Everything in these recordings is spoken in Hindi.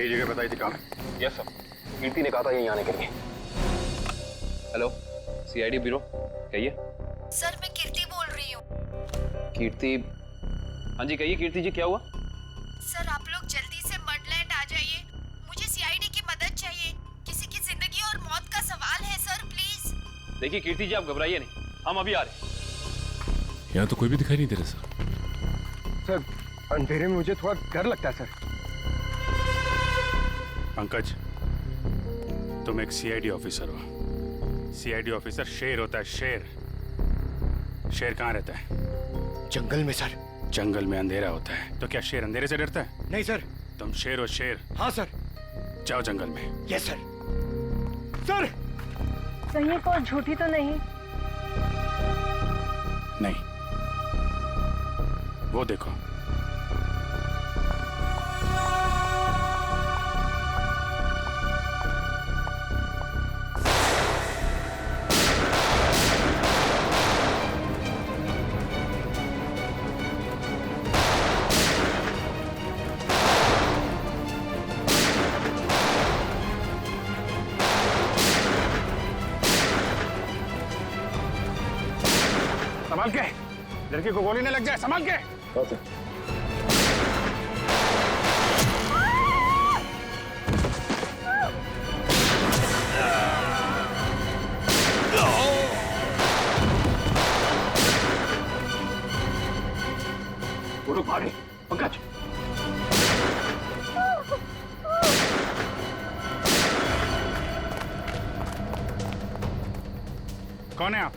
यही जगह बताई थी काम। यस सर, कीर्ति ने कहा था यहीं आने के लिए। हेलो, सीआईडी ब्यूरो, कहिए। सर मैं कीर्ति बोल रही हूँ। कीर्ति? हाँ जी कहिए कीर्ति जी, क्या हुआ? सर आप लोग जल्दी से मडलैंड आ जाइए, मुझे सीआईडी की मदद चाहिए। किसी की जिंदगी और मौत का सवाल है सर, प्लीज। देखिए कीर्ति जी, आप घबराइए नहीं, हम अभी आ रहे हैं। यहाँ तो कोई भी दिखाई नहीं दे रहा सर। सर अंधेरे में मुझे थोड़ा डर लगता है सर। पंकज, तुम एक सीआईडी ऑफिसर हो। सीआईडी ऑफिसर शेर होता है, शेर। शेर कहाँ रहता है? जंगल में सर। जंगल में अंधेरा होता है, तो क्या शेर अंधेरे से डरता है? नहीं सर। तुम शेर हो, शेर। हाँ सर। जाओ जंगल में। Yes sir. सर कहीं कोई झूठी तो नहीं? नहीं, वो देखो। संभाल के, लड़की को गोली न लग जाए, संभाल के। वो लोग भागे। पंकज, कौन है आप?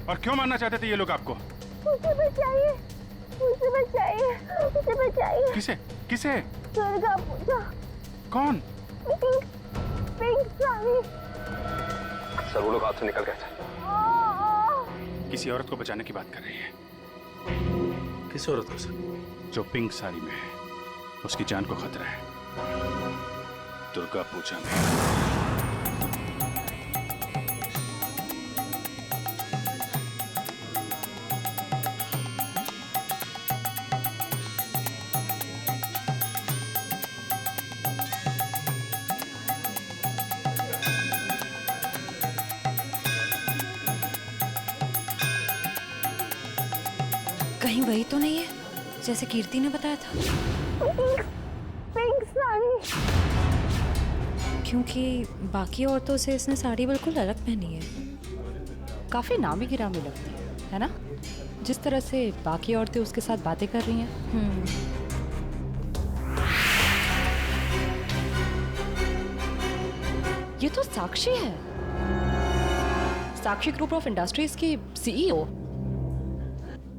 और क्यों मारना चाहते थे ये लोग आपको? मुझे बचाइए, मुझे बचाइए, मुझे बचाइए। किसे? किसे? दुर्गा पूजा। कौन? Pink, pink sari. सर वो लोग हाथ से निकल गए थे। किसी औरत को बचाने की बात कर रही है। किस औरत को सर? जो पिंक साड़ी में है, उसकी जान को खतरा है। दुर्गा पूजा में। कहीं वही तो नहीं है जैसे कीर्ति ने बताया था? पिंक साड़ी। क्योंकि बाकी औरतों से इसने साड़ी बिल्कुल अलग पहनी है। काफी नामी गिरामी लगती है ना, जिस तरह से बाकी औरतें उसके साथ बातें कर रही हैं। ये तो साक्षी है, साक्षी ग्रुप ऑफ इंडस्ट्रीज की सीईओ।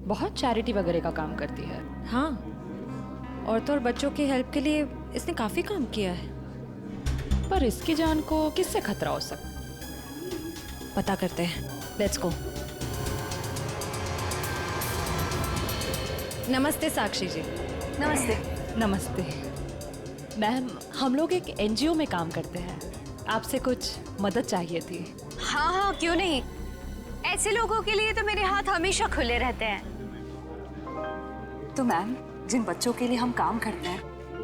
बहुत चैरिटी वगैरह का काम करती है। हाँ, औरतों और बच्चों की हेल्प के लिए इसने काफी काम किया है। पर इसकी जान को किससे खतरा हो सकता, पता करते हैं। Let's go. नमस्ते साक्षी जी। नमस्ते। नमस्ते मैम, हम लोग एक एनजीओ में काम करते हैं, आपसे कुछ मदद चाहिए थी। हाँ हाँ, क्यों नहीं। ऐसे लोगों के लिए तो मेरे हाथ हमेशा खुले रहते हैं। तो मैम, जिन बच्चों के लिए हम काम करते हैं,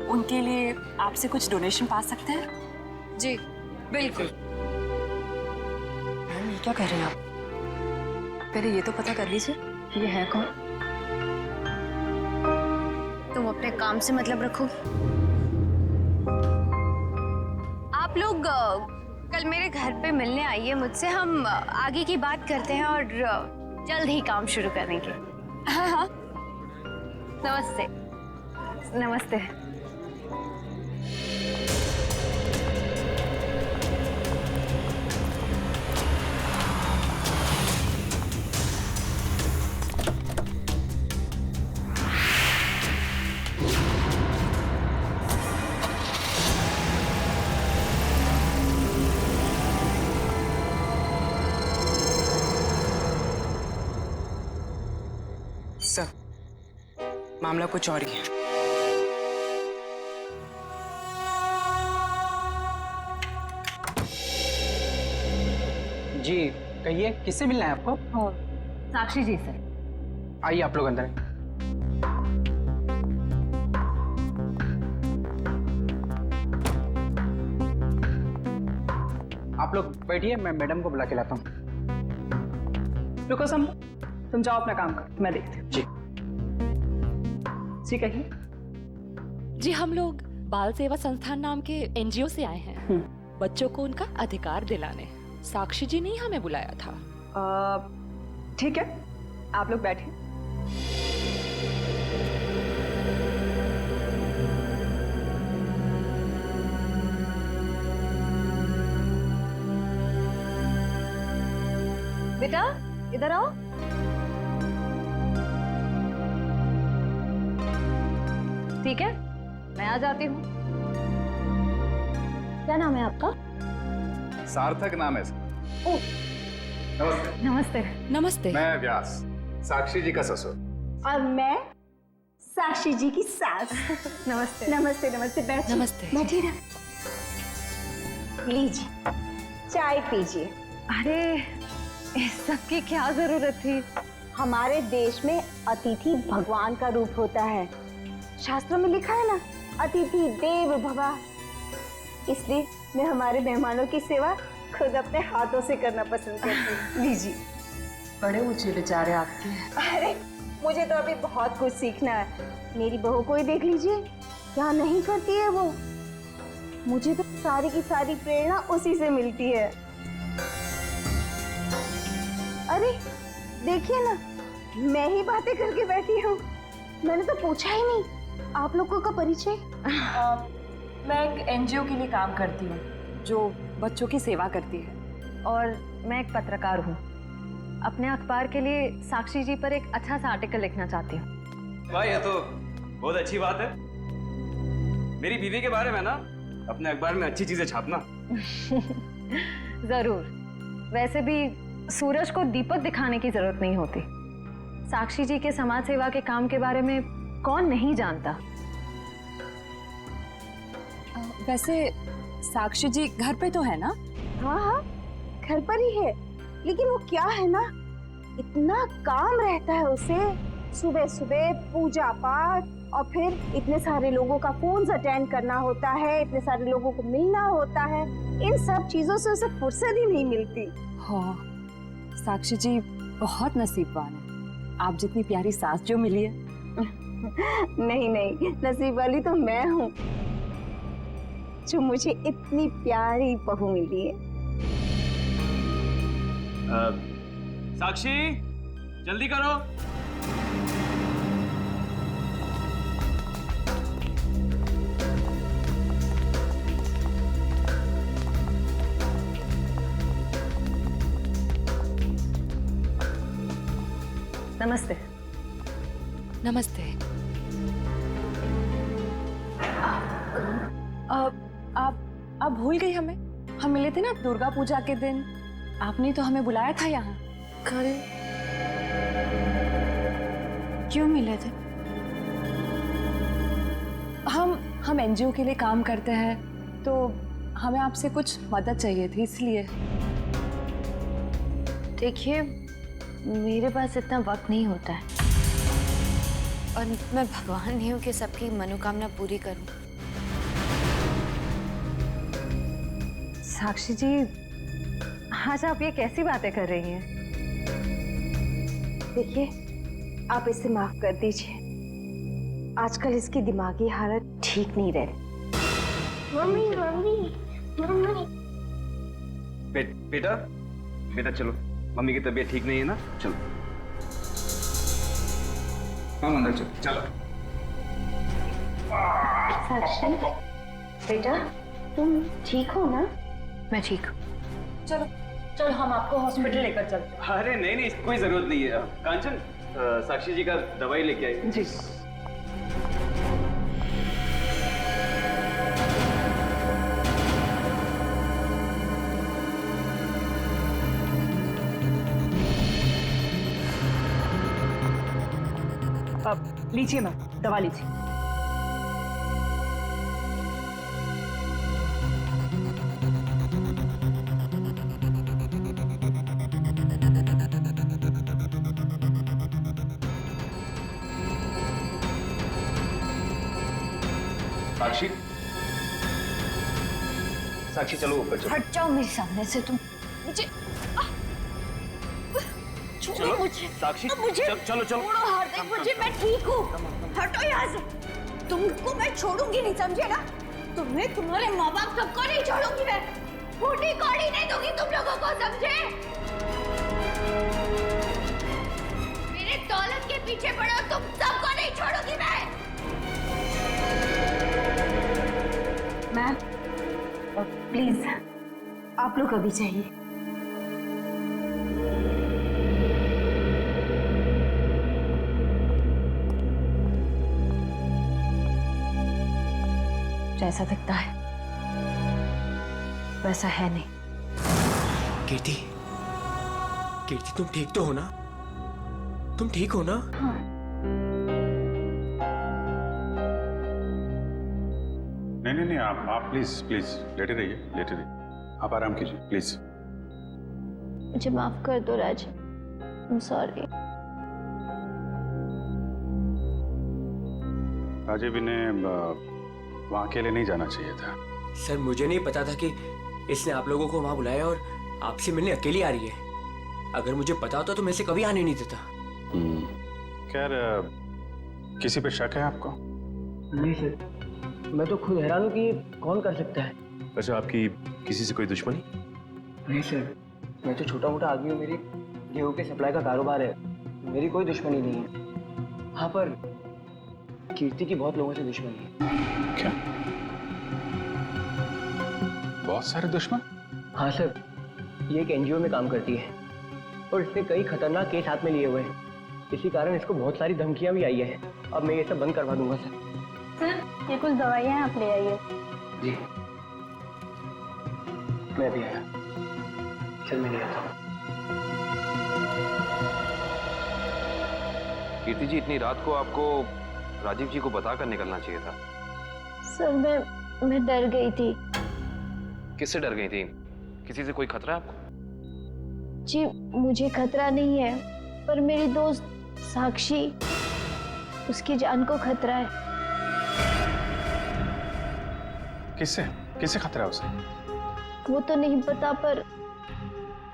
उनके लिए आपसे कुछ डोनेशन पा सकते हैं? जी बिल्कुल। मैम ये क्या कर रहे हैं आप? पहले ये तो पता कर लीजिए कि ये है कौन। तुम अपने काम से मतलब रखो। आप लोग कल मेरे घर पे मिलने आइए मुझसे, हम आगे की बात करते हैं और जल्द ही काम शुरू करेंगे। हाँ हाँ, नमस्ते। नमस्ते। सर, मामला कुछ और ही है। जी कहिए, किससे मिलना है आपको? साक्षी जी सर। आइए आप लोग अंदर। आप लोग बैठिए, मैं मैडम को बुला के लाता हूँ। रुको सम, तुम जाओ अपना काम कर, मैं देखती हूँ। जी कहिए। जी हम लोग बाल सेवा संस्थान नाम के एनजीओ से आए हैं बच्चों को उनका अधिकार दिलाने। साक्षी जी ने ही हमें बुलाया था। ठीक है, आप लोग बैठिए। बेटा इधर आओ। ठीक है, मैं आ जाती हूँ। क्या नाम है आपका? सार्थक नाम है इसका। ओह, नमस्ते। नमस्ते। नमस्ते। मैं व्यास, साक्षी जी का ससुर। और मैं साक्षी जी की सास। नमस्ते। नमस्ते नमस्ते, बैठिए। नमस्ते। बैठिए ना, लीजिए चाय पीजिए। अरे इस सब की क्या जरूरत थी? हमारे देश में अतिथि भगवान का रूप होता है। शास्त्रों में लिखा है ना, अतिथि देव भव। इसलिए मैं हमारे मेहमानों की सेवा खुद अपने हाथों से करना पसंद करती हूँ। लीजिए। बड़े ऊंचे विचार है आपके। अरे मुझे तो अभी बहुत कुछ सीखना है। मेरी बहू को ही देख लीजिए, क्या नहीं करती है वो। मुझे तो सारी की सारी प्रेरणा उसी से मिलती है। अरे देखिए ना, मैं ही बातें करके बैठी हूँ। मैंने तो पूछा ही नहीं आप लोगों का परिचय। मैं एक एनजीओ के लिए काम करती हूँ जो बच्चों की सेवा करती है। और मैं एक पत्रकार हूँ। अपने अखबार के लिए साक्षी जी पर एक अच्छा सा आर्टिकल लिखना चाहती हूँ। भाई ये तो बहुत अच्छी बात है। मेरी बीवी के बारे में ना अपने अखबार में अच्छी चीजें छापना। जरूर। वैसे भी सूरज को दीपक दिखाने की जरूरत नहीं होती। साक्षी जी के समाज सेवा के काम के बारे में कौन नहीं जानता। वैसे साक्षी जी घर पे तो है ना? हाँ हाँ, घर पर ही है। लेकिन वो क्या है ना, इतना काम रहता है उसे। सुबह सुबह पूजा पाठ, और फिर इतने सारे लोगों का फोन अटेंड करना होता है, इतने सारे लोगों को मिलना होता है। इन सब चीजों से उसे फुर्सत ही नहीं मिलती। हाँ, साक्षी जी बहुत नसीबवान है। आप जितनी प्यारी सास जो मिली है। नहीं नहीं, नसीब वाली तो मैं हूँ जो मुझे इतनी प्यारी बहू मिली है। साक्षी जल्दी करो। नमस्ते। नमस्ते। आप भूल गई हमें? हम मिले थे ना दुर्गा पूजा के दिन। आपने तो हमें बुलाया था यहाँ। कल क्यों मिले थे? हम एनजीओ के लिए काम करते हैं, तो हमें आपसे कुछ मदद चाहिए थी, इसलिए। देखिए, मेरे पास इतना वक्त नहीं होता है, और मैं भगवान नहीं हूँ कि सबकी मनोकामना पूरी करूँ। साक्षी जी, आज आप ये कैसी बातें कर रही हैं? देखिए, आप इसे माफ कर दीजिए। आजकल इसकी दिमागी हालत ठीक नहीं रही। Mummy mummy mummy. बेटा बेटा चलो, मम्मी की तबीयत ठीक नहीं है ना, चलो हम अंदर चलो। चलो साक्षी बेटा, तुम ठीक हो ना? मैं ठीक हूँ। चलो हम आपको हॉस्पिटल लेकर चलते हैं। अरे नहीं नहीं, कोई जरूरत नहीं है। कांचन, साक्षी जी का दवाई लेके आई। जी। अब लीजिए मैम, दवा लीजिए। साक्षी, साक्षी चलो ऊपर चलो। हट जाओ मेरे सामने से तुम। मुझे छोड़ो मुझे। साक्षी मुझे चलो चलो। छोड़ो हार्दिक, मुझे, मैं ठीक हूँ। हटो यहाँ से। तुमको मैं छोड़ूंगी नहीं, समझे ना? तुम्हें, तुम्हारे माँ बाप सबको नहीं छोड़ूंगी मैं। फूटी कौड़ी नहीं दूंगी तुम लोगों को, समझे? मेरे दौलत के पीछे पड़ो, तुम सबको नहीं छोड़ूंगी मैं। मैम प्लीज आप लोग अभी चाहिए। जैसा दिखता है वैसा है नहीं। कीर्ति, कीर्ति तुम ठीक तो हो ना? तुम ठीक हो ना? हाँ। नहीं, आप प्लीज प्लीज लेटे रहिए, लेटे रहिए। आप आराम कीजिए प्लीज। मुझे माफ कर दो राज, I'm sorry। राजीव ने वहाँ अकेले नहीं जाना चाहिए था। सर मुझे नहीं पता था कि इसने आप लोगों को वहाँ बुलाया और आपसे मिलने अकेली आ रही है। अगर मुझे पता होता तो मैं इसे कभी आने नहीं देता। खैर, किसी पे शक है आपको? नहीं सर, मैं तो खुद हैरान हूँ कि ये कौन कर सकता है। अच्छा, आपकी किसी से कोई दुश्मनी? नहीं सर, मैं तो छोटा मोटा आदमी हूँ, मेरी गेहूँ के सप्लाई का कारोबार है, मेरी कोई दुश्मनी नहीं है। हाँ पर कीर्ति की बहुत लोगों से दुश्मनी है। क्या? बहुत सारे दुश्मन? हाँ सर, ये एक एनजीओ में काम करती है और इसने कई खतरनाक केस हाथ में लिए हुए हैं। इसी कारण इसको बहुत सारी धमकियां भी आई है। अब मैं ये सब बंद करवा दूंगा सर। सर ये कुछ दवाइयाँ आप ले आइए। जी मैं भी आया। चल मैं ले आता हूँ। कीर्ति जी, इतनी रात को आपको राजीव जी को बताकर निकलना चाहिए था। सर मैं डर गई थी। किससे डर गई थी? किसी से कोई खतरा है आपको? जी मुझे खतरा नहीं है, पर मेरी दोस्त साक्षी, उसकी जान को खतरा है। किससे? किससे खतरा है उसे? वो तो नहीं पता, पर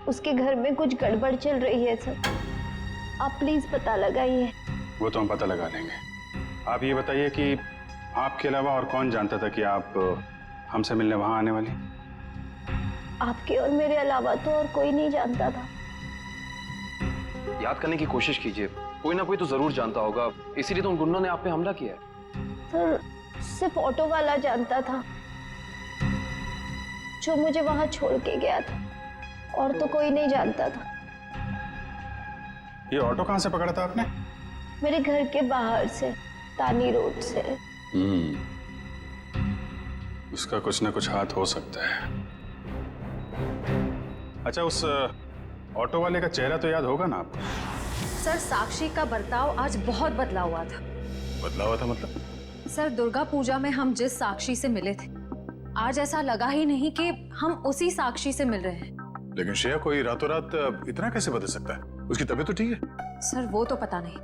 उसके घर में कुछ गड़बड़ चल रही है सर। आप प्लीज पता लगाइए। वो तो हम पता लगा लेंगे। आप ये बताइए कि आपके अलावा और कौन जानता था कि आप हमसे मिलने वहां आने वाली? आपके और मेरे अलावा तो और कोई नहीं जानता था। याद करने की कोशिश कीजिए, कोई ना कोई तो जरूर जानता होगा, इसीलिए तो उन गुंडों ने आप पे हमला किया है। सर सिर्फ ऑटो वाला जानता था, जो मुझे वहां छोड़ के गया था, और तो कोई नहीं जानता था। ये ऑटो कहाँ से पकड़ा था आपने? मेरे घर के बाहर से, तानी रोड से। उसका कुछ ना कुछ हाथ हो सकता है। अच्छा, उस ऑटो वाले का चेहरा तो याद होगा ना आपको? सर साक्षी का बर्ताव आज बहुत बदला हुआ था। बदला हुआ था मतलब? सर दुर्गा पूजा में हम जिस साक्षी से मिले थे, आज ऐसा लगा ही नहीं कि हम उसी साक्षी से मिल रहे हैं। लेकिन श्रेया, कोई रातों रात इतना कैसे बदल सकता है? उसकी तबीयत तो ठीक है? सर वो तो पता नहीं,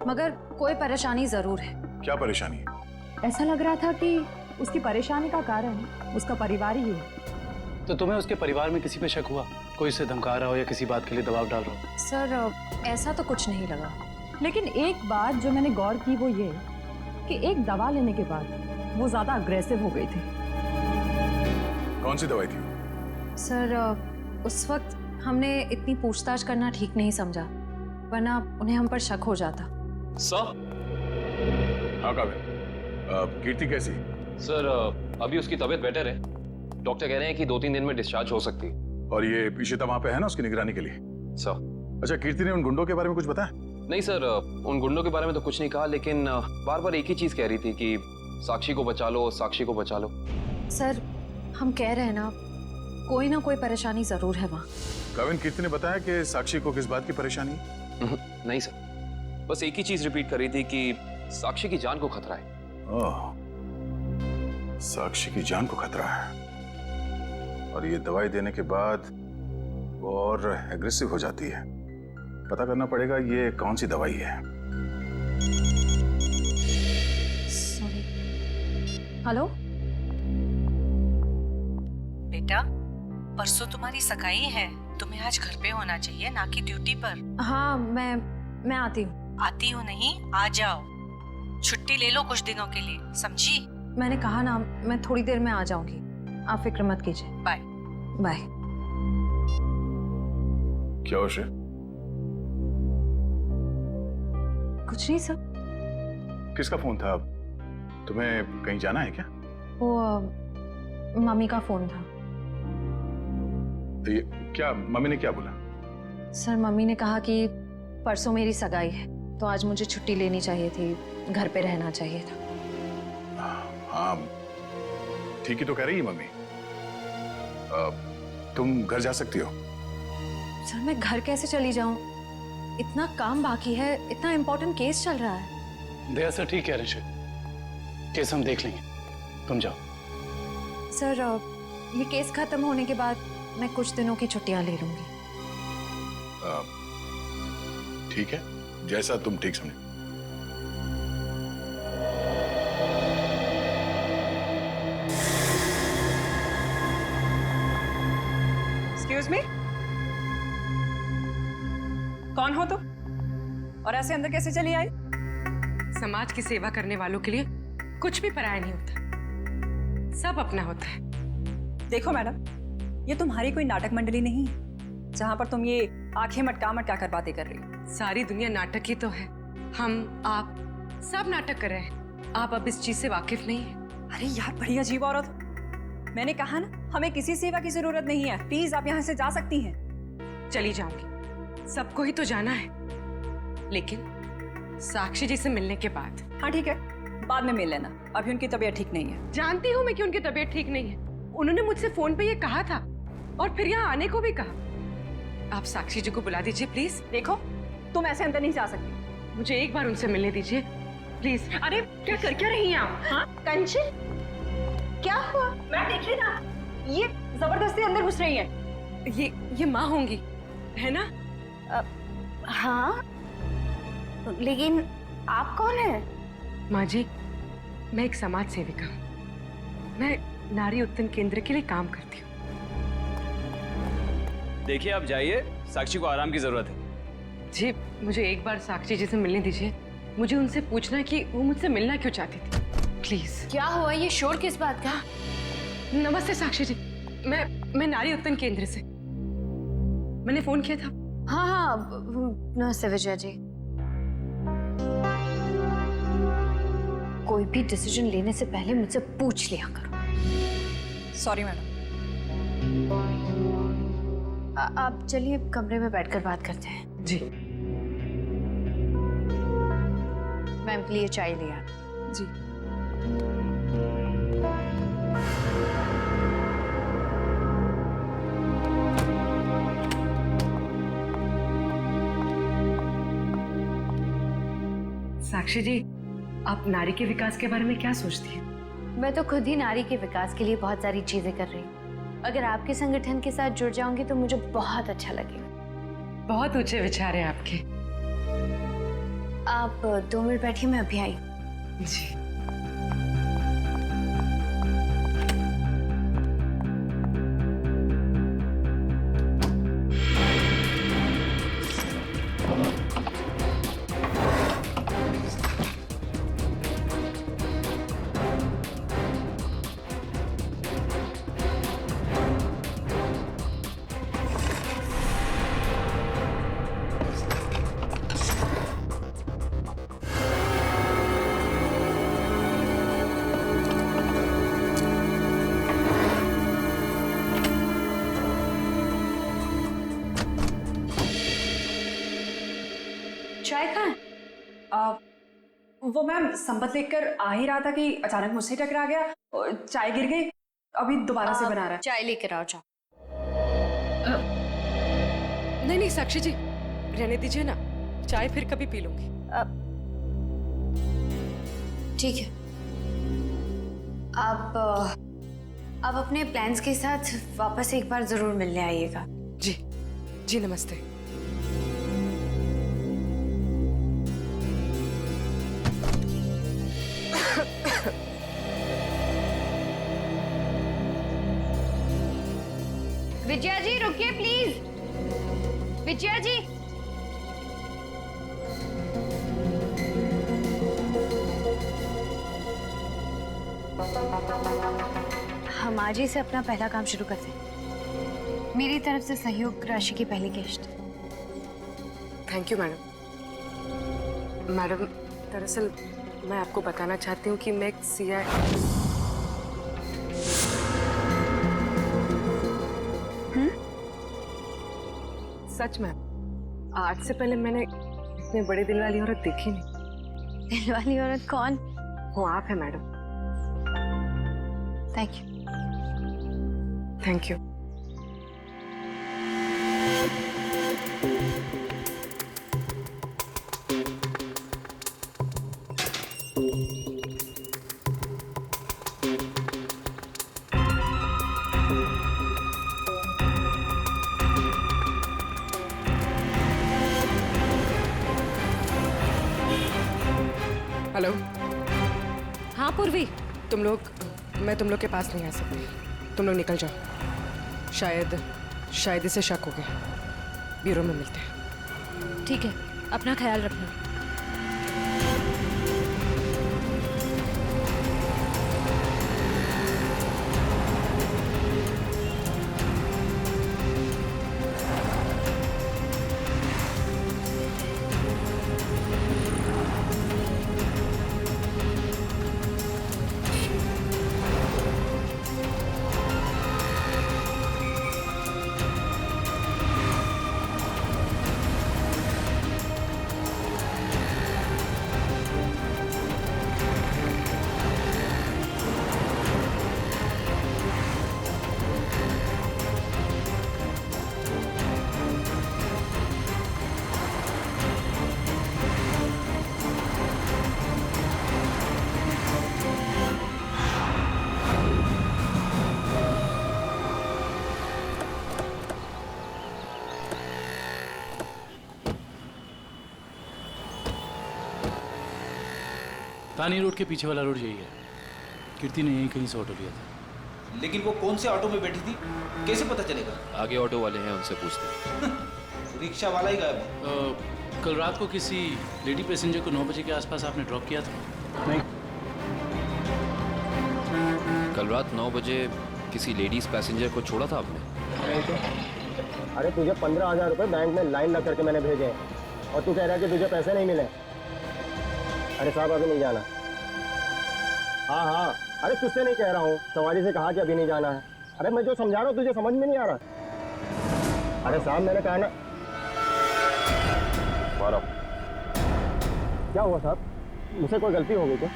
मगर कोई परेशानी जरूर है। क्या परेशानी है? ऐसा लग रहा था कि उसकी परेशानी का कारण उसका परिवार ही है। तो तुम्हें उसके परिवार में किसी पे शक हुआ? कोई उसे धमका रहा हो या किसी बात के लिए दबाव डाल रहा हो? सर ऐसा तो कुछ नहीं लगा। लेकिन एक बात जो मैंने गौर की वो ये कि एक दवा लेने के बाद वो ज्यादा अग्रेसिव हो गई थी। कौन सी दवाई थी? सर उस वक्त हमने इतनी पूछताछ करना ठीक नहीं समझा, वरना उन्हें हम पर शक हो जाता। सर? हाँ काबिल, कीर्ति कैसी? सर अभी उसकी तबीयत बेटर है, डॉक्टर कह रहे हैं कि 2-3 दिन में डिस्चार्ज हो सकती है। और ये इशिता वहाँ पे है ना उसकी निगरानी के लिए? सर। अच्छा, कीर्ति ने उन गुंडों के बारे में कुछ बताया? नहीं सर, उन गुंडों के बारे में तो कुछ नहीं कहा, लेकिन बार बार एक ही चीज कह रही थी कि साक्षी को बचा लो, साक्षी को बचा लो। सर हम कह रहे हैं ना कोई परेशानी जरूर है वहाँ। काबिल, कीर्ति ने बताया कि साक्षी को किस बात की परेशानी है? नहीं सर, बस एक ही चीज रिपीट कर रही थी कि साक्षी की जान को खतरा है। ओह, साक्षी की जान को खतरा है। और ये दवाई देने के बाद वो और एग्रेसिव हो जाती है। पता करना पड़ेगा ये कौन सी दवाई है। सॉरी। हेलो बेटा, परसों तुम्हारी सगाई है, तुम्हें आज घर पे होना चाहिए, ना कि ड्यूटी पर। हाँ, मैं आती हूँ। आती हो नहीं, आ जाओ। छुट्टी ले लो कुछ दिनों के लिए, समझी? मैंने कहा ना, मैं थोड़ी देर में आ जाऊंगी, आप फिक्र मत कीजिए। Bye bye. क्या हो श्रेय? कुछ नहीं सर। किसका फोन था? तुम्हें कहीं जाना है क्या? वो मम्मी का फोन था। तो ये क्या, मम्मी ने क्या बोला? सर, मम्मी ने कहा कि परसों मेरी सगाई है, तो आज मुझे छुट्टी लेनी चाहिए थी, घर पे रहना चाहिए था। हाँ, ठीक ही तो कह रही है मम्मी। तुम घर जा सकती हो। सर, मैं घर कैसे चली जाऊं? इतना काम बाकी है, इतना इम्पोर्टेंट केस चल रहा है। दया सर ठीक कह रहे हैं, केस हम देख लेंगे, तुम जाओ। सर, ये केस खत्म होने के बाद मैं कुछ दिनों की छुट्टियां ले लूंगी। ठीक है, जैसा तुम ठीक समझे। एक्सक्यूज मी, कौन हो तुम और ऐसे अंदर कैसे चली आई? समाज की सेवा करने वालों के लिए कुछ भी पराया नहीं होता, सब अपना होता है। देखो मैडम, ये तुम्हारी कोई नाटक मंडली नहीं है जहां पर तुम ये आंखें मटका मटका कर बातें कर रही हो। सारी दुनिया नाटक ही तो है, हम आप सब नाटक कर रहे हैं। आप अब इस चीज से वाकिफ नहीं है। अरे यार, बड़ी अजीब औरत हो। मैंने कहा ना, हमें किसी सेवा की जरूरत नहीं है, प्लीज आप यहाँ से जा सकती हैं। चली जाऊंगी, सबको ही तो जाना है, लेकिन साक्षी जी से मिलने के बाद। हाँ ठीक है, बाद में मिल लेना, अभी उनकी तबीयत ठीक नहीं है। जानती हूँ मैं कि उनकी तबीयत ठीक नहीं है, उन्होंने मुझसे फोन पे ये कहा था और फिर यहाँ आने को भी कहा। आप साक्षी जी को बुला दीजिए प्लीज। देखो, तुम ऐसे अंदर नहीं जा सकती, मुझे एक बार उनसे मिलने दीजिए प्लीज। अरे क्या कर क्या रही हैं आप? हाँ कंचन, क्या हुआ? मैं देख रही ना, ये जबरदस्ती अंदर घुस रही है। ये माँ होंगी, है ना? हाँ, लेकिन आप कौन है? माँ जी, मैं एक समाज सेविका हूँ, मैं नारी उत्थान केंद्र के लिए काम करती हूँ। देखिए, आप जाइए, साक्षी को आराम की जरूरत है। जी, मुझे एक बार साक्षी जी से मिलने दीजिए, मुझे उनसे पूछना है कि वो मुझसे मिलना क्यों चाहती थी, प्लीज। क्या हुआ? ये शोर किस बात का? नमस्ते साक्षी जी, मैं नारी उत्थान केंद्र से, मैंने फोन किया था। हाँ हाँ, नमस्ते विजया जी। कोई भी डिसीजन लेने से पहले मुझसे पूछ लिया करो। Sorry madam. आप चलिए कमरे में बैठकर बात करते हैं। जी। मैम के लिए चाय लिया। जी। साक्षी जी, आप नारी के विकास के बारे में क्या सोचती हैं? मैं तो खुद ही नारी के विकास के लिए बहुत सारी चीजें कर रही हूँ। अगर आपके संगठन के साथ जुड़ जाऊंगी तो मुझे बहुत अच्छा लगेगा। बहुत ऊंचे विचार हैं आपके। आप 2 मिनट बैठिए, मैं अभी आई। जी। चाय कहाँ है? वो मैम संपत लेकर आ ही रहा था कि अचानक मुझसे टकरा गया और चाय गिर गई, अभी दोबारा से बना रहा है। चाय लेकर आओ। जाओ। नहीं साक्षी जी, रहने दीजिए ना, चाय फिर कभी पी लूंगी। ठीक है, आप अपने प्लान्स के साथ वापस एक बार जरूर मिलने आइएगा। जी जी, नमस्ते। विजया जी, हम आज ही से अपना पहला काम शुरू करते हैं। मेरी तरफ से सहयोग राशि की पहली किश्त। Thank you madam. मैडम, दरअसल मैं आपको बताना चाहती हूँ कि मैं एक सच में आज से पहले मैंने इतने बड़े दिल वाली औरत देखी नहीं। दिल वाली औरत कौन? वो आप है madam. Thank you. Thank you. Hello. हाँ पूर्वी, मैं तुम लोग के पास नहीं आ सकती। तुम लोग निकल जाओ। शायद इसे शक हो गया। ब्यूरो में मिलते हैं। ठीक है, अपना ख्याल रखना। तानी रोड के पीछे वाला रोड यही है। कीर्ति ने यहीं कहीं से ऑटो लिया था। लेकिन वो कौन से ऑटो में बैठी थी, कैसे पता चलेगा? आगे ऑटो वाले हैं, उनसे पूछते हैं। रिक्शा वाला ही गायब है। कल रात को किसी लेडी पैसेंजर को 9 बजे के आसपास आपने ड्रॉप किया था? नहीं। कल रात 9 बजे किसी लेडीज पैसेंजर को छोड़ा था आपने? नहीं तो। अरे तुझे 15,000 रुपए बैंक में लाइन लग करके मैंने भेजे हैं और तू कह रहा है कि तुझे पैसे नहीं मिले। अरे साहब अभी नहीं जाना। हाँ हाँ, अरे तुझसे नहीं कह रहा हूँ, सवारी से कहा कि अभी नहीं जाना है। अरे मैं जो समझा रहा हूँ तुझे समझ में नहीं आ रहा। अरे साहब मैंने कहा ना। क्या हुआ साहब, मुझसे कोई गलती हो गई क्या?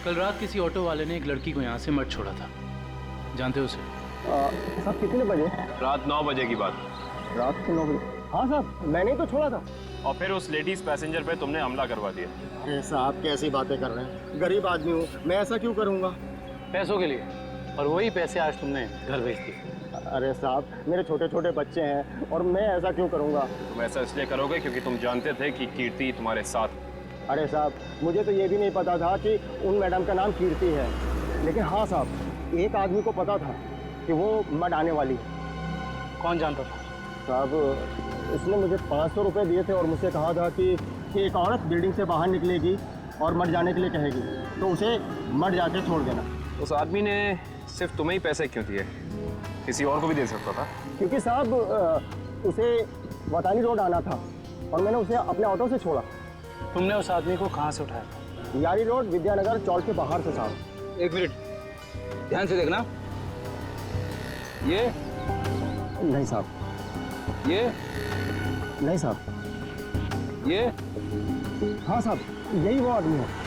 कल रात किसी ऑटो वाले ने एक लड़की को यहाँ से मत छोड़ा था, जानते हो उसे? साहब कितने बजे? रात 9 बजे की बात। रात के 9 बजे? हाँ साहब, मैंने ही तो छोड़ा था। और फिर उस लेडीज पैसेंजर पे तुमने हमला करवा दिया। अरे साहब कैसी बातें कर रहे हैं, गरीब आदमी हूँ मैं, ऐसा क्यों करूँगा? पैसों के लिए, और वही पैसे आज तुमने घर भेज दिए। अरे साहब मेरे छोटे छोटे बच्चे हैं और मैं ऐसा क्यों करूँगा? तुम ऐसा इसलिए करोगे क्योंकि तुम जानते थे कि कीर्ति तुम्हारे साथ। अरे साहब मुझे तो ये भी नहीं पता था कि उन मैडम का नाम कीर्ति है, लेकिन हाँ साहब एक आदमी को पता था कि वो मड आने वाली है। कौन जानता था? साहब उसने मुझे 500 रुपये दिए थे और मुझसे कहा था कि एक औरत बिल्डिंग से बाहर निकलेगी और मर जाने के लिए कहेगी तो उसे मर जाके छोड़ देना। उस आदमी ने सिर्फ तुम्हें ही पैसे क्यों दिए, किसी और को भी दे सकता था? क्योंकि साहब उसे वतानी रोड आना था और मैंने उसे अपने ऑटो से छोड़ा। तुमने उस आदमी को कहाँ से उठाया? यारी रोड विद्यानगर चौक के बाहर से साहब। एक मिनट ध्यान से देखना। ये नहीं साहब, ये नहीं साहब, ये हाँ साहब यही वो आदमी है।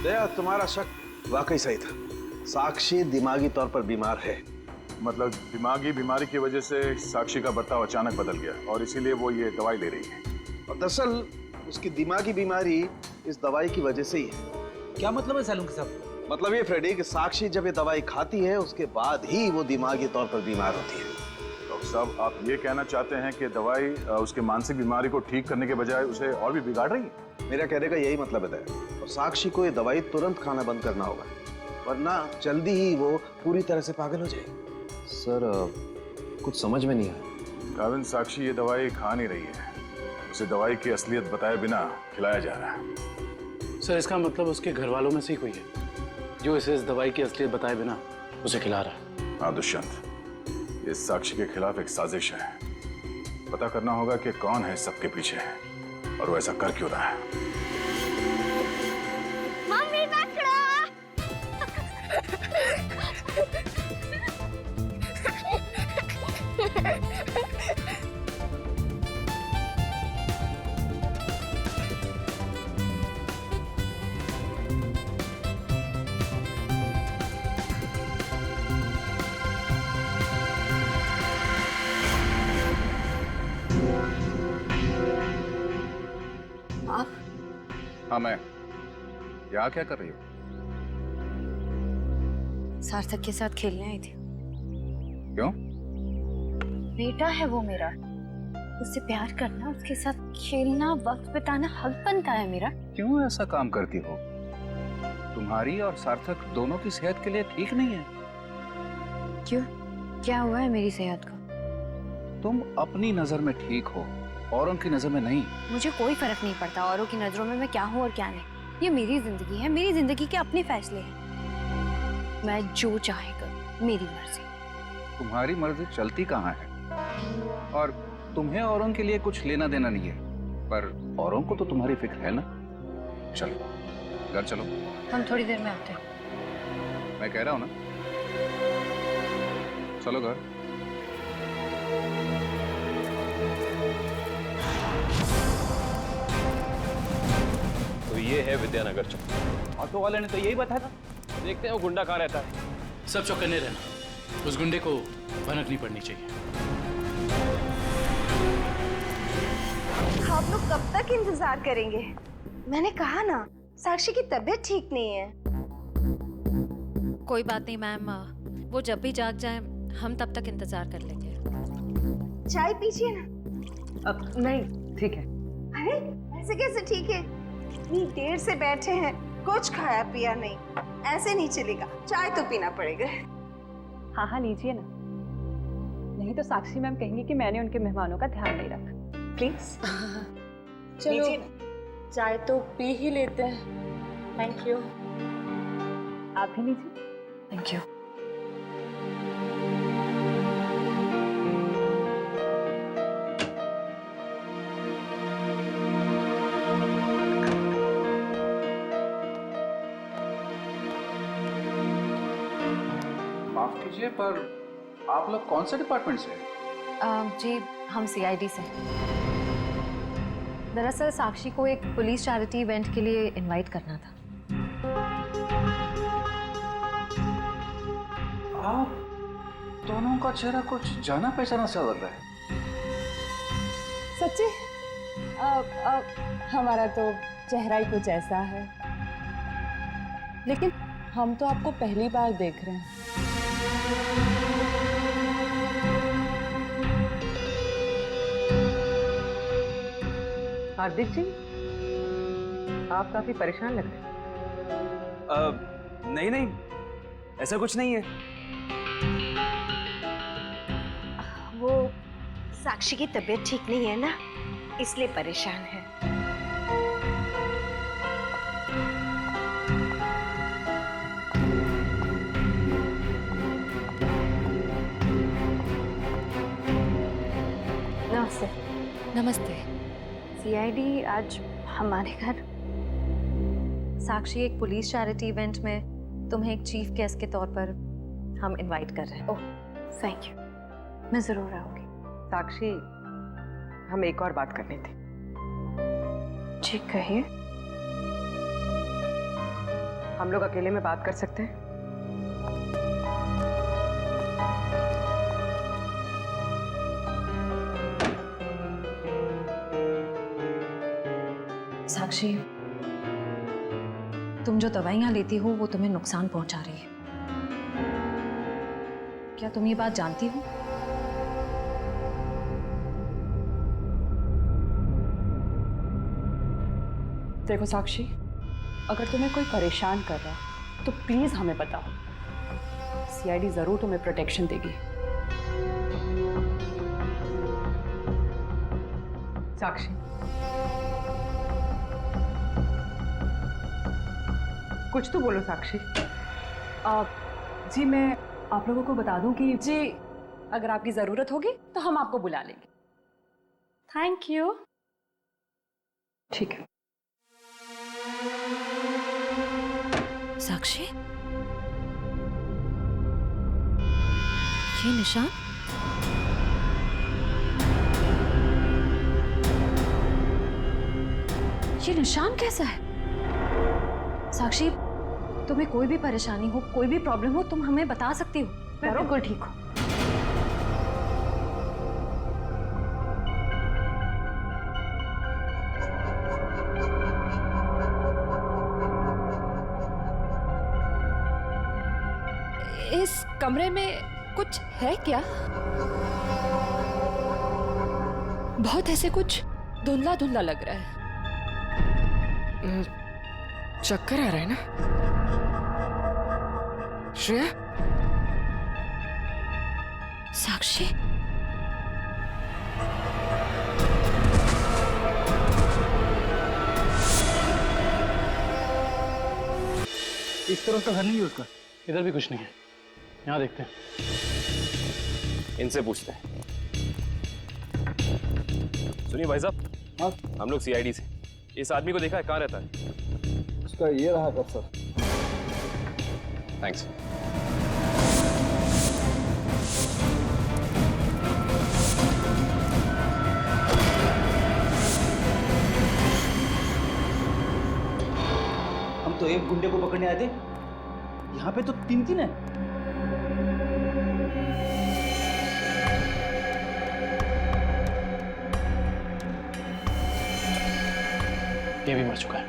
दया, तुम्हारा शक वाकई सही था। साक्षी दिमागी तौर पर बीमार है मतलब दिमागी बीमारी की वजह से साक्षी का बर्ताव अचानक बदल गया और इसीलिए वो ये दवाई ले रही है। और दरअसल उसकी दिमागी बीमारी इस दवाई की वजह से ही है। क्या मतलब है सैलून साहब? मतलब ये फ्रेडी कि साक्षी जब ये दवाई खाती है उसके बाद ही वो दिमागी तौर पर बीमार होती है। डॉक्टर साहब, आप ये कहना चाहते हैं कि दवाई उसके मानसिक बीमारी को ठीक करने के बजाय उसे और भी बिगाड़ रही है? मेरा कहने का यही मतलब है दया। और साक्षी को ये दवाई तुरंत खाना बंद करना होगा, वरना जल्दी ही वो पूरी तरह से पागल हो जाएगी। सर कुछ समझ में नहीं आया। काविन, साक्षी ये दवाई खा नहीं रही है, उसे दवाई की असलियत बताए बिना खिलाया जा रहा है। सर इसका मतलब उसके घर वालों में से ही कोई है जो इसे इस दवाई की असलियत बताए बिना उसे खिला रहा है। हाँ दुष्यंत, ये साक्षी के खिलाफ एक साजिश है। पता करना होगा कि कौन है सबके पीछे और वो ऐसा कर क्यों रहा है। हाँ, मैं यहाँ क्या कर रही हूँ? सार्थक के साथ खेलने आई थी। क्यों? बेटा है वो मेरा, उससे प्यार करना, उसके साथ खेलना, वक्त बिताना हक बनता है मेरा। क्यों ऐसा काम करती हो? तुम्हारी और सार्थक दोनों की सेहत के लिए ठीक नहीं है। क्यों? क्या हुआ है मेरी सेहत को? तुम अपनी नजर में ठीक हो, औरों की नजर में नहीं। मुझे कोई फर्क नहीं पड़ता औरों की नजरों में मैं क्या हूँ और क्या नहीं। ये मेरी जिंदगी है, मेरी जिंदगी के अपने फैसले हैं। मैं जो चाहे करूँ, मेरी मर्जी। तुम्हारी मर्जी चलती कहाँ है? और तुम्हें औरों के लिए कुछ लेना देना नहीं है, पर औरों को तो तुम्हारी फिक्र है ना। चलो घर चलो। हम थोड़ी देर में आते हैं। मैं कह रहा हूँ ना, चलो घर। तो ये है विद्यानगर चौक। ऑटो वाले ने तो यही बताया था। देखते हैं वो गुंडा कहाँ रहता है। सब चौकन्ने रहना, उस गुंडे को भनक नहीं पड़नी चाहिए। आप लोग कब तक इंतजार करेंगे? मैंने कहा ना, साक्षी की तबीयत ठीक नहीं है। कोई बात नहीं मैम, वो जब भी जाग जाए हम तब तक इंतजार कर लेंगे। चाय पीजिए ना। अब नहीं, ठीक है। अरे ऐसे कैसे ठीक है? इतनी देर से बैठे हैं, कुछ खाया पिया नहीं, ऐसे नहीं चलेगा, चाय तो पीना पड़ेगा। हाँ हाँ लीजिए ना, नहीं तो साक्षी मैम कहेंगी कि मैंने उनके मेहमानों का ध्यान नहीं रखा। प्लीज चलो चाय तो पी ही लेते हैं। Thank you. आप भी लीजिए। Thank you. माफ कीजिए, पर आप लोग कौन से डिपार्टमेंट से हैं? जी हम CID से। दरअसल साक्षी को एक पुलिस चैरिटी इवेंट के लिए इनवाइट करना था। आप दोनों का चेहरा कुछ जाना पहचाना सा लग रहा है। सच्ची? हमारा तो चेहरा ही कुछ ऐसा है, लेकिन हम तो आपको पहली बार देख रहे हैं। हार्दिक जी, आप काफी परेशान लग रहे हैं। नहीं नहीं, ऐसा कुछ नहीं है। वो साक्षी की तबीयत ठीक नहीं है ना, इसलिए परेशान है। नमस्ते। नमस्ते। CID आज हमारे घर। साक्षी एक पुलिस चैरिटी इवेंट में तुम्हें एक चीफ गेस्ट के तौर पर हम इनवाइट कर रहे हैं। ओह थैंक यू, मैं जरूर आऊंगी। साक्षी, हम एक और बात करनी थी। जी कहिए। हम लोग अकेले में बात कर सकते हैं? साक्षी, तुम जो दवाइयां लेती हो वो तुम्हें नुकसान पहुंचा रही है। क्या तुम ये बात जानती हो? देखो साक्षी, अगर तुम्हें कोई परेशान कर रहा है तो प्लीज हमें बताओ। सीआईडी जरूर तुम्हें प्रोटेक्शन देगी। साक्षी, कुछ तो बोलो साक्षी। जी मैं आप लोगों को बता दूं कि जी अगर आपकी जरूरत होगी तो हम आपको बुला लेंगे। Thank you. ठीक है। साक्षी, ये निशान? ये निशान कैसा है? साक्षी, तुम्हें कोई भी परेशानी हो, कोई भी प्रॉब्लम हो, तुम हमें बता सकती हो। मैं बिल्कुल ठीक हूँ। इस कमरे में कुछ है क्या? बहुत ऐसे कुछ धुंधला धुंधला लग रहा है। चक्कर आ रहा है ना श्रेया? साक्षी, इस तरफ का घर नहीं है उसका। इधर भी कुछ नहीं है। यहाँ देखते हैं। इनसे पूछते हैं। सुनिए भाई साहब, हाँ हम लोग सीआईडी से। इस आदमी को देखा है, कहाँ रहता है? उसका ये रहा कर सर। थैंक्स। हम तो एक गुंडे को पकड़ने आए थे, यहाँ पे तो तीन तीन है। ये भी मर चुका है।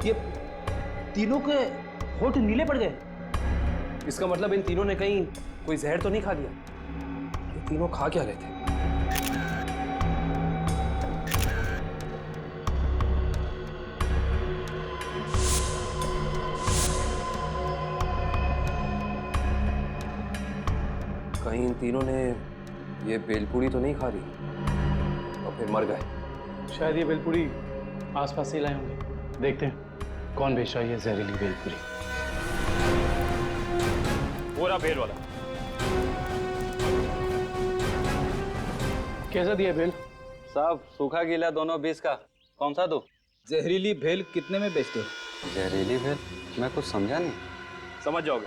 ये तीनों के होठ नीले पड़ गए। इसका मतलब इन तीनों ने कहीं कोई जहर तो नहीं खा लिया? ये तीनों खा क्या रहे थे? कहीं इन तीनों ने ये बेलपूरी तो नहीं खा ली और फिर मर गए? शायद ये बेलपूरी आसपास से लाए होंगे। देखते हैं कौन बेच रहा है ये जहरीली बेलपूरी। वो रहा बेल वाला। कैसा दिया बेल? साहब सूखा गीला दोनों 20 का। कौन सा दो? जहरीली भेल कितने में बेचते हो? जहरीली भेल? मैं कुछ समझा नहीं। समझ जाओगे।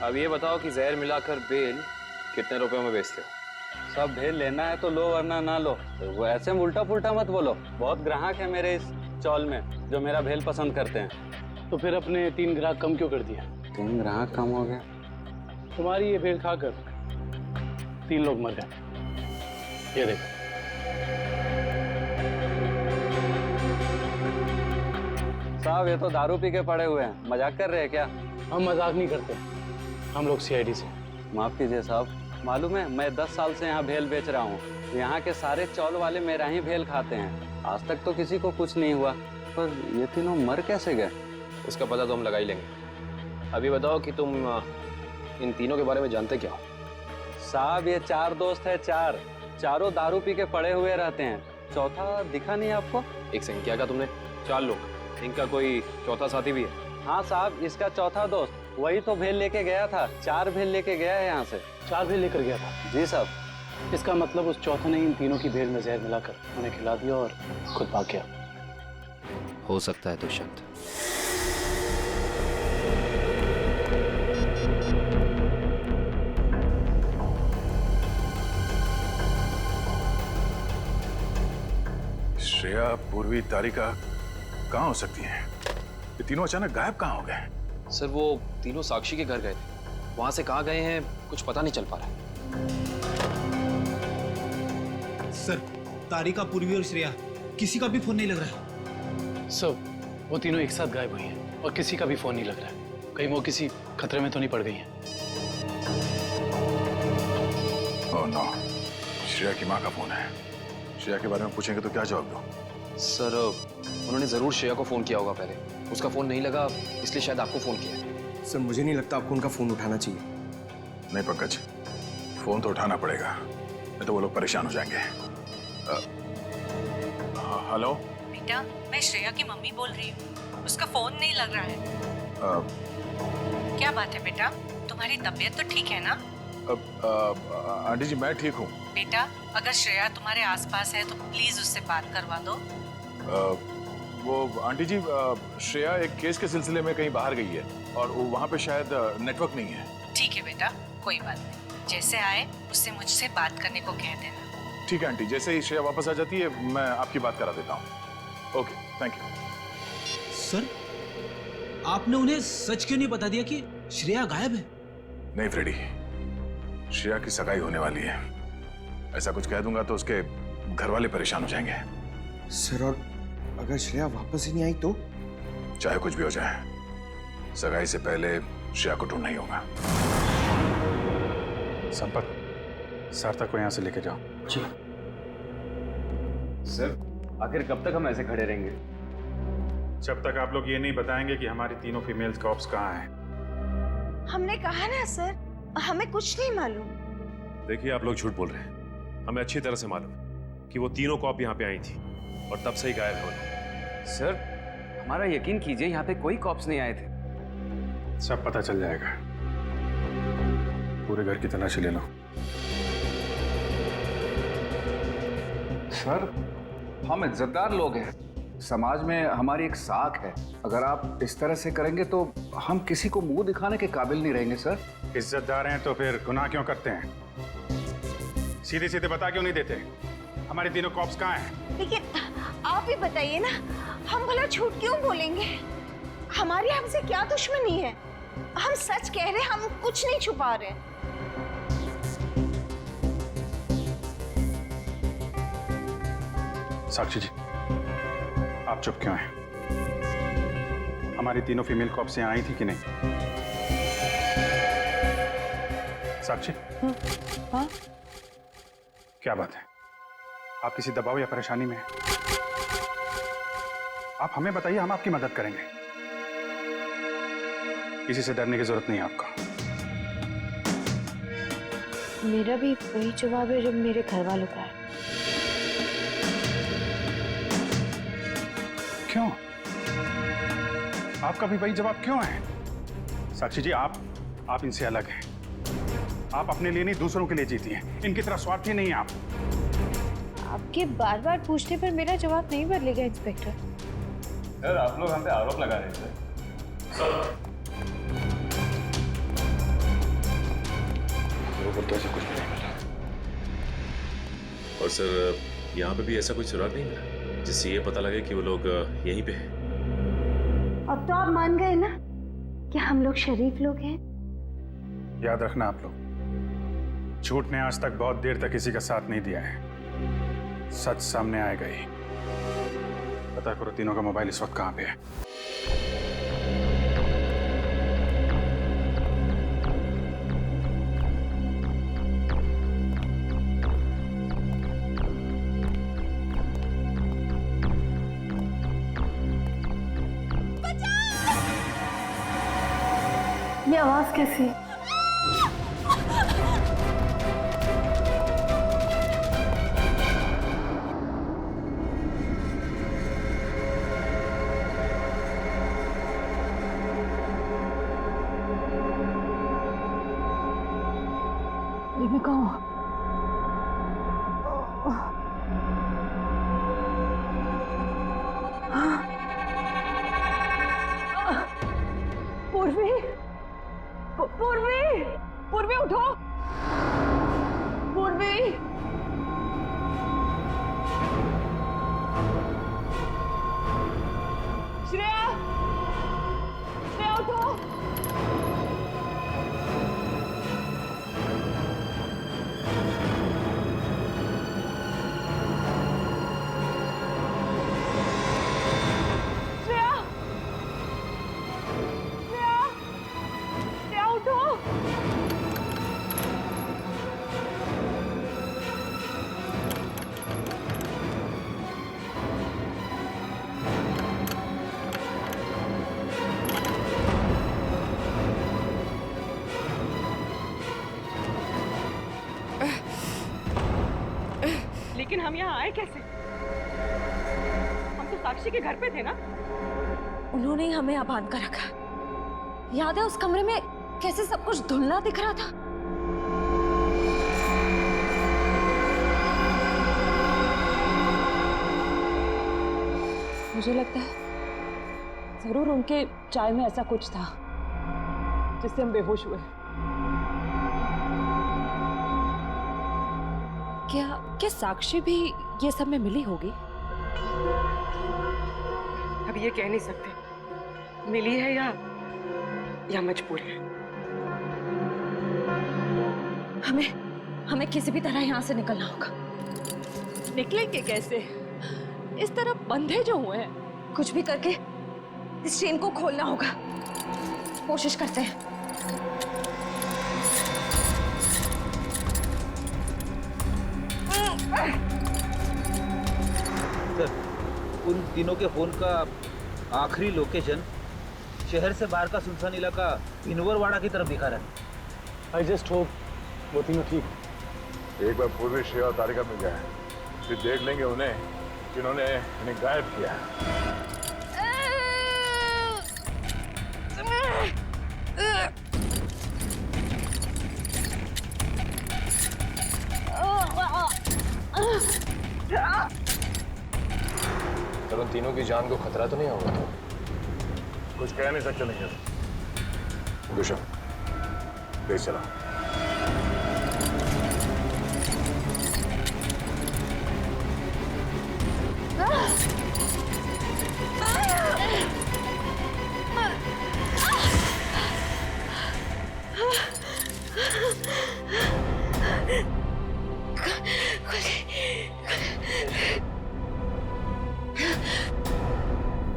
अब ये बताओ कि जहर मिलाकर बेल कितने रुपयों में बेचते हो? सब भेल लेना है तो लो वरना ना लो। तो वो ऐसे उल्टा पुल्टा मत बोलो। बहुत ग्राहक है मेरे इस चौल में जो मेरा भेल पसंद करते हैं। तो फिर अपने 3 ग्राहक कम क्यों कर दिया? 3 ग्राहक कम हो गया? तुम्हारी ये भेल खाकर 3 लोग मर गए। ये देखो। साहब ये तो दारू पी के पड़े हुए हैं। मजाक कर रहे हैं क्या? हम मजाक नहीं करते, हम लोग सीआईडी से। माफ कीजिए साहब, मालूम है मैं 10 साल से यहाँ भेल बेच रहा हूँ। यहाँ के सारे चौल वाले मेरा ही भेल खाते हैं। आज तक तो किसी को कुछ नहीं हुआ, पर ये तीनों मर कैसे गए? उसका पता तो हम लगा ही लेंगे। अभी बताओ कि तुम इन तीनों के बारे में जानते क्या हो? साहब ये 4 दोस्त है, चारों दारू पी के पड़े हुए रहते हैं। चौथा दिखा नहीं आपको? एक सेकंड, क्या कहा तुमने? 4 लोग, इनका कोई चौथा साथी भी है? हाँ साहब, इसका चौथा दोस्त वही तो भेल लेके गया था। 4 भेल लेके गया है यहाँ से। 4 भेल लेकर गया था? जी साहब। इसका मतलब उस चौथे ने इन तीनों की भेल में जहर मिलाकर उन्हें खिला दिया और खुद भाग गया। हो सकता है दुष्यंत। श्रेया, पूर्वी, तारिका कहाँ हो सकती हैं? ये तीनों अचानक गायब कहाँ हो गए? सर वो तीनों साक्षी के घर गए थे, वहां से कहाँ गए हैं कुछ पता नहीं चल पा रहा है। सर तारिका, पूर्वी और श्रेया किसी का भी फोन नहीं लग रहा है। सब वो तीनों एक साथ गायब हुई हैं और किसी का भी फोन नहीं लग रहा है। कहीं वो किसी खतरे में तो नहीं पड़ गई हैं? ओह नो, श्रेया की माँ का फोन है। श्रेया के बारे में पूछेंगे तो क्या जवाब दो? सर उन्होंने जरूर श्रेया को फोन किया होगा पहले, उसका फोन नहीं लगा इसलिए शायद आपको फोन किया है। सर मुझे नहीं लगता आपको उनका फोन उठाना चाहिए। नहीं पंकज, फोन तो उठाना पड़ेगा, नहीं तो वो लोग परेशान हो जाएंगे। हेलो बेटा, मैं श्रेया की मम्मी बोल रही हूँ। उसका फोन नहीं लग रहा है। क्या बात है बेटा, तुम्हारी तबीयत तो ठीक है ना? आंटी जी मैं ठीक हूँ। बेटा, अगर श्रेया तुम्हारे आसपास है तो प्लीज उससे बात करवा दो। वो आंटी जी, श्रेया एक केस के सिलसिले में कहीं बाहर गई है और वहाँ पे शायद नेटवर्क नहीं है। ठीक है बेटा, कोई बात नहीं। जैसे आए उससे मुझसे बात करने को कह देना। ठीक है आंटी, जैसे ही श्रेया वापस आ जाती है मैं आपकी बात करा देता हूँ। Okay, thank you. सर, आपने उन्हें सच क्यों नहीं बता दिया कि श्रेया गायब है? नहीं फ्रेडी, श्रेया की सगाई होने वाली है। ऐसा कुछ कह दूंगा तो उसके घर वाले परेशान हो जाएंगे। सर, और अगर श्रेया वापस ही नहीं आई तो? चाहे कुछ भी हो जाए, सगाई से पहले श्रेया को ढूंढना ही होगा। संपत, सार्थक को यहाँ से लेके जाओ। जी सर, आखिर कब तक हम ऐसे खड़े रहेंगे? जब तक आप लोग ये नहीं बताएंगे कि हमारी तीनों फीमेल कॉप्स कहाँ हैं। हमने कहा ना सर, हमें कुछ नहीं मालूम। देखिए, आप लोग झूठ बोल रहे हैं। हमें अच्छी तरह से मालूम है कि वो तीनों कॉप यहाँ पे आई थी और तब से ही गायब है। सर, हमारा यकीन कीजिए, यहाँ पे कोई कॉप्स नहीं आए थे। सब पता चल जाएगा। पूरे घर की तलाशी ले लो। सर, हम इज्जतदार लोग हैं, समाज में हमारी एक साख है। अगर आप इस तरह से करेंगे तो हम किसी को मुंह दिखाने के काबिल नहीं रहेंगे। सर, इज्जतदार हैं तो फिर गुनाह क्यों करते हैं? सीधे सीधे बता क्यों नहीं देते हमारी तीनों कॉप्स कहाँ हैं? लेकिन आप ही बताइए ना, हम भला झूठ क्यों बोलेंगे? हमारी हमसे क्या दुश्मनी है? हम सच कह रहे हैं, हम कुछ नहीं छुपा रहे। साक्षी जी, आप चुप क्यों हैं? हमारी तीनों फीमेल कॉप्स यहाँ आई थी कि नहीं? साक्षी, हाँ? क्या बात है? आप किसी दबाव या परेशानी में हैं? आप हमें बताइए, हम आपकी मदद करेंगे। किसी से डरने की जरूरत नहीं है आपको। मेरा भी वही जवाब है जब मेरे घर वालों का है। क्यों? आपका भी वही जवाब क्यों है? साक्षी जी, आप इनसे अलग हैं। आप अपने लिए नहीं, दूसरों के लिए जीती हैं। इनकी तरह स्वार्थी नहीं है आप। आपके बार बार पूछने पर मेरा जवाब नहीं बदलेगा इंस्पेक्टर। सर, आप लोग हम पे आरोप लगा रहे थे। लोगों को ऐसा कुछ भी नहीं मिला। और सर, यहाँ पे भी ऐसा कोई सुराग नहीं मिला जिससे ये पता लगे कि वो लोग यहीं पे हैं। अब तो आप मान गए ना कि हम लोग शरीफ लोग हैं। याद रखना आप लोग, झूठ ने आज तक बहुत देर तक किसी का साथ नहीं दिया है। सच सामने आएगा ही। पता करो तीनों का मोबाइल इस वक्त कहाँ पे है। ये आवाज कैसी? मैं कहाँ? पूर्वी, पूर्वी, पूर्वी उठो, पूर्वी। श्रेया, श्रेया उठो। लेकिन हम यहाँ आए कैसे? हम तो साक्षी के घर पे थे ना? उन्होंने ही हमें यहाँ बांध कर रखा। याद है उस कमरे में कैसे सब कुछ धुंधला दिख रहा था? मुझे लगता है जरूर उनके चाय में ऐसा कुछ था जिससे हम बेहोश हुए। क्या साक्षी भी ये सब में मिली होगी? अब ये कह नहीं सकते मिली है या मजबूर है। हमें किसी भी तरह यहाँ से निकलना होगा। निकलेंगे कैसे? इस तरह बंधे जो हुए हैं। कुछ भी करके इस चेन को खोलना होगा। कोशिश करते हैं। सर, उन तीनों के फोन का आखिरी लोकेशन शहर से बाहर का सुनसान इलाका भिनवरवाड़ा की तरफ दिखा रहा है। आई जस्ट होप वो तीनों ठीक। एक बार पूर्वी श्रेया और तारिका मिल जाए, फिर देख लेंगे उन्हें जिन्होंने इन्हें गायब किया। सर उन तीनों की जान को खतरा तो नहीं होगा? कुछ कह नहीं सकते नहीं। गुशम, प्लीज चला।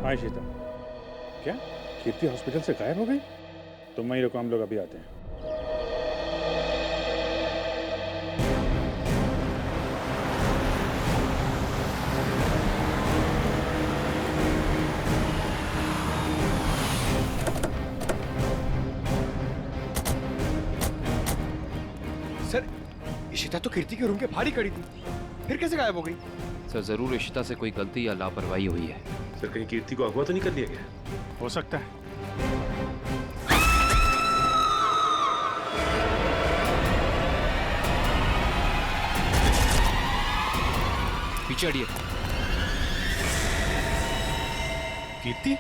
हाँ शीता, क्या कीर्ति हॉस्पिटल से गायब हो गई? तुम वहीं रुको, हम लोग अभी आते हैं। सर, इशिता तो कीर्ति के रूम के बाहर ही खड़ी थी, फिर कैसे गायब हो गई? सर जरूर इशिता से कोई गलती या लापरवाही हुई है। सर कहीं कीर्ति को अगवा तो नहीं कर लिया गया? हो सकता है। पीछे हटिए। कीर्ति